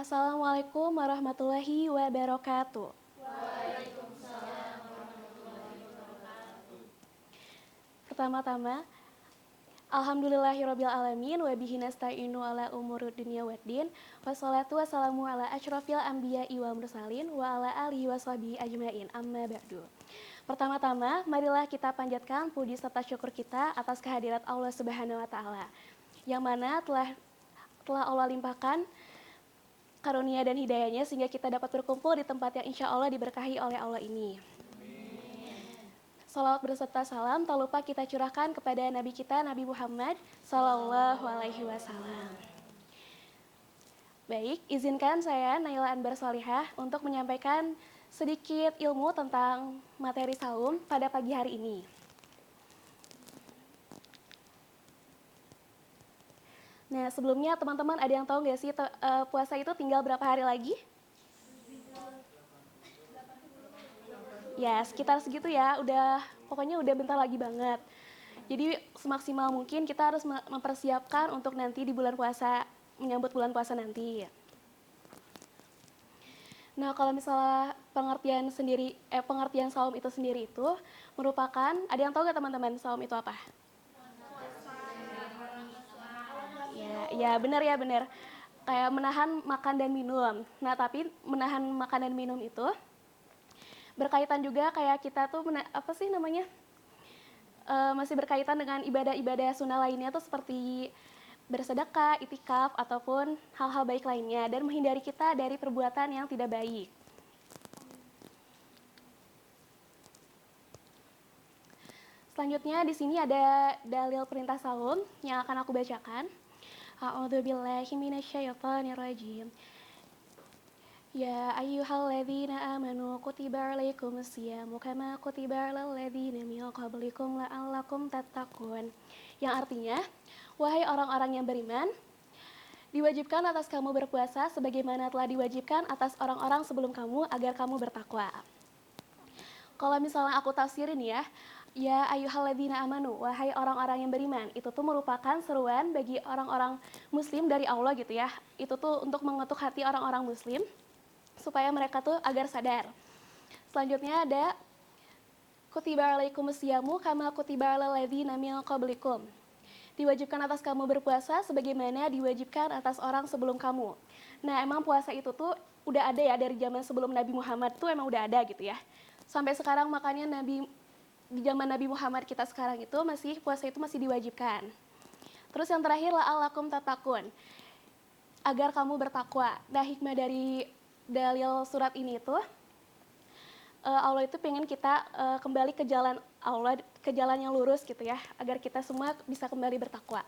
Assalamualaikum warahmatullahi wabarakatuh. Pertama-tama, alhamdulillahirabbil alamin wa bihi nasta'inu ala umuri dunya waddin. Wassalatu wassalamu ala asyrofil anbiya'i wal mursalin wa ala alihi washabihi ajmain. Amma ba'du. Pertama-tama, marilah kita panjatkan puji serta syukur kita atas kehadirat Allah Subhanahu wa taala. Yang mana telah Allah limpahkan karunia dan hidayahnya sehingga kita dapat berkumpul di tempat yang insya Allah diberkahi oleh Allah ini. Salawat berserta salam tak lupa kita curahkan kepada Nabi kita, Nabi Muhammad Sallallahu Alaihi Wasallam. Baik, izinkan saya Naila Anbar Solihah untuk menyampaikan sedikit ilmu tentang materi saum pada pagi hari ini. Nah, sebelumnya teman-teman ada yang tahu nggak sih puasa itu tinggal berapa hari lagi? Ya, sekitar segitu ya, pokoknya udah bentar lagi banget. Jadi semaksimal mungkin kita harus mempersiapkan untuk nanti di bulan puasa, menyambut bulan puasa nanti. Nah, kalau misalnya pengertian saum itu sendiri itu merupakan, ada yang tahu nggak teman-teman saum itu apa? Ya benar ya benar. Kayak menahan makan dan minum. Nah, tapi menahan makan dan minum itu berkaitan juga kayak kita tuh masih berkaitan dengan ibadah-ibadah sunnah lainnya tuh seperti bersedekah, itikaf ataupun hal-hal baik lainnya dan menghindari kita dari perbuatan yang tidak baik. Selanjutnya di sini ada dalil perintah saum yang akan aku bacakan. A'udzubillahi minasyaitonirrajim. Ya ayyuhalladzina amanu kutiba alaikumusyamu kama kutiba alal ladzina min qablikum la'allakum tattaqun. Yang artinya, wahai orang-orang yang beriman, diwajibkan atas kamu berpuasa sebagaimana telah diwajibkan atas orang-orang sebelum kamu agar kamu bertakwa. Kalau misalnya aku tafsirin ya ayyuhalladzina amanu, wahai orang-orang yang beriman, itu tuh merupakan seruan bagi orang-orang muslim dari Allah gitu ya. Itu tuh untuk mengetuk hati orang-orang muslim supaya mereka tuh agar sadar. Selanjutnya ada kutiba alaikumusyamu kama kutiba alal ladzina min qablikum. Diwajibkan atas kamu berpuasa sebagaimana diwajibkan atas orang sebelum kamu. Nah, emang puasa itu tuh udah ada ya dari zaman sebelum Nabi Muhammad tuh emang udah ada gitu ya. Sampai sekarang makanya di zaman Nabi Muhammad kita sekarang itu puasa itu masih diwajibkan. Terus yang terakhir la'allakum tattaqun. Agar kamu bertakwa. Nah, hikmah dari dalil surat ini tuh Allah itu pengen kita kembali ke jalan Allah, ke jalan yang lurus gitu ya, agar kita semua bisa kembali bertakwa.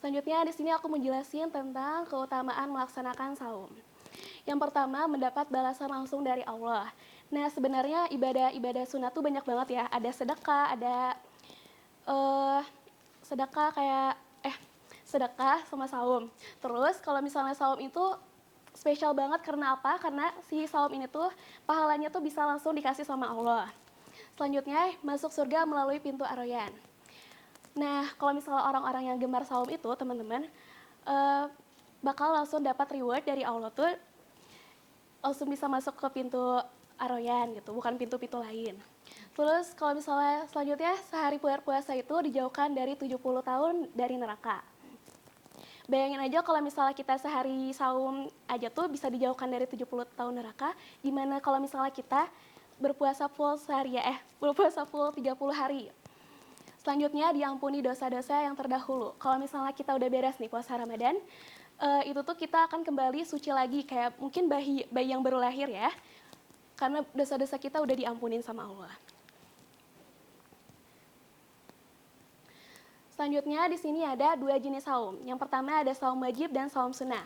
Selanjutnya di sini aku menjelasin tentang keutamaan melaksanakan saum. Yang pertama, mendapat balasan langsung dari Allah. Nah, sebenarnya ibadah-ibadah sunat tuh banyak banget ya. Ada sedekah, ada sedekah sama saum. Terus kalau misalnya saum itu spesial banget karena apa? Karena si saum ini tuh pahalanya tuh bisa langsung dikasih sama Allah. Selanjutnya masuk surga melalui pintu Ar-Rayyan. Nah, kalau misalnya orang-orang yang gemar saum itu teman-teman bakal langsung dapat reward dari Allah tuh, langsung bisa masuk ke pintu Ar-Rayyan gitu, bukan pintu-pintu lain. Terus kalau misalnya selanjutnya sehari puasa itu dijauhkan dari 70 tahun dari neraka. Bayangin aja kalau misalnya kita sehari saum aja tuh bisa dijauhkan dari 70 tahun neraka, gimana kalau misalnya kita berpuasa full sehari berpuasa full 30 hari. Selanjutnya diampuni dosa-dosa yang terdahulu. Kalau misalnya kita udah beres nih puasa Ramadan, itu tuh kita akan kembali suci lagi kayak mungkin bayi yang baru lahir ya. Karena dosa-dosa kita udah diampunin sama Allah. Selanjutnya di sini ada dua jenis saum. Yang pertama ada saum wajib dan saum sunnah.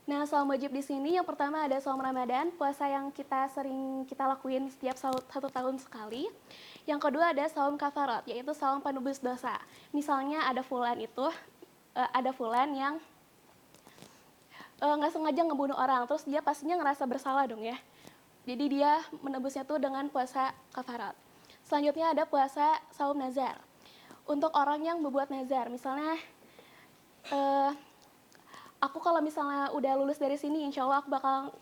Nah, saum wajib di sini yang pertama ada saum Ramadan, puasa yang sering kita lakuin setiap satu tahun sekali. Yang kedua ada saum kafarat, yaitu saum penebus dosa. Misalnya ada fulan yang nggak sengaja ngebunuh orang, terus dia pastinya ngerasa bersalah dong ya. Jadi dia menebusnya tuh dengan puasa kafarat. Selanjutnya ada puasa saum nazar. Untuk orang yang berbuat nazar, misalnya Eh, aku kalau misalnya udah lulus dari sini, insya Allah aku bakal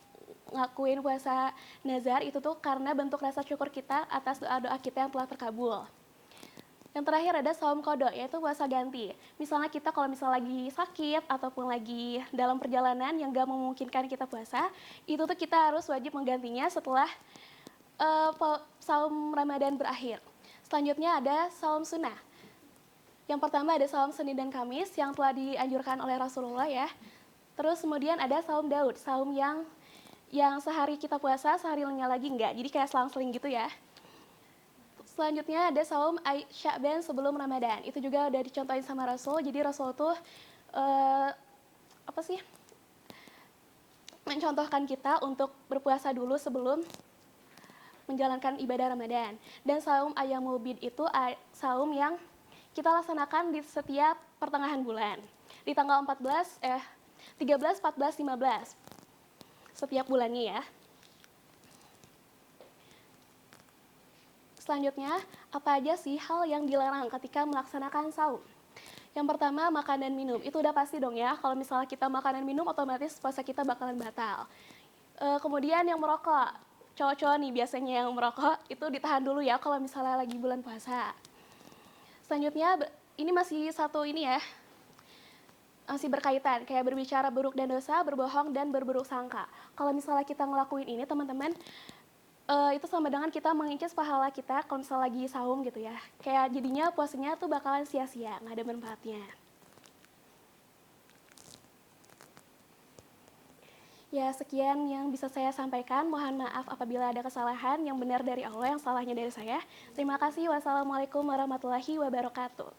ngakuin puasa nazar itu tuh karena bentuk rasa syukur kita atas doa-doa kita yang telah terkabul. Yang terakhir ada saum kodok, yaitu puasa ganti. Misalnya kita kalau misalnya lagi sakit ataupun lagi dalam perjalanan yang gak memungkinkan kita puasa, itu tuh kita harus wajib menggantinya setelah saum Ramadan berakhir. Selanjutnya ada saum sunnah. Yang pertama ada saum Senin dan Kamis yang telah dianjurkan oleh Rasulullah ya. Terus kemudian ada saum Daud, saum yang sehari kita puasa, seharinya lagi enggak. Jadi kayak selang-seling gitu ya. Selanjutnya ada saum Sya'ban sebelum Ramadan. Itu juga udah dicontohin sama Rasul. Jadi Rasul tuh apa sih? Mencontohkan kita untuk berpuasa dulu sebelum menjalankan ibadah Ramadan. Dan saum Ayyamul Bid itu saum yang kita laksanakan di setiap pertengahan bulan. Di tanggal 13, 14, 15. Setiap bulannya ya. Selanjutnya, apa aja sih hal yang dilarang ketika melaksanakan saum? Yang pertama, makan dan minum. Itu udah pasti dong ya, kalau misalnya kita makan dan minum, otomatis puasa kita bakalan batal. Kemudian yang merokok. Cowok-cowok nih biasanya yang merokok, itu ditahan dulu ya kalau misalnya lagi bulan puasa. Selanjutnya, ini masih satu ini ya, masih berkaitan, kayak berbicara buruk dan dosa, berbohong, dan berburuk sangka. Kalau misalnya kita ngelakuin ini, teman-teman, itu sama dengan kita mengikis pahala kita kalau misalnya lagi saum gitu ya. Kayak jadinya puasanya tuh bakalan sia-sia, nggak ada manfaatnya. Ya, sekian yang bisa saya sampaikan. Mohon maaf apabila ada kesalahan, yang benar dari Allah, yang salahnya dari saya. Terima kasih. Wassalamualaikum warahmatullahi wabarakatuh.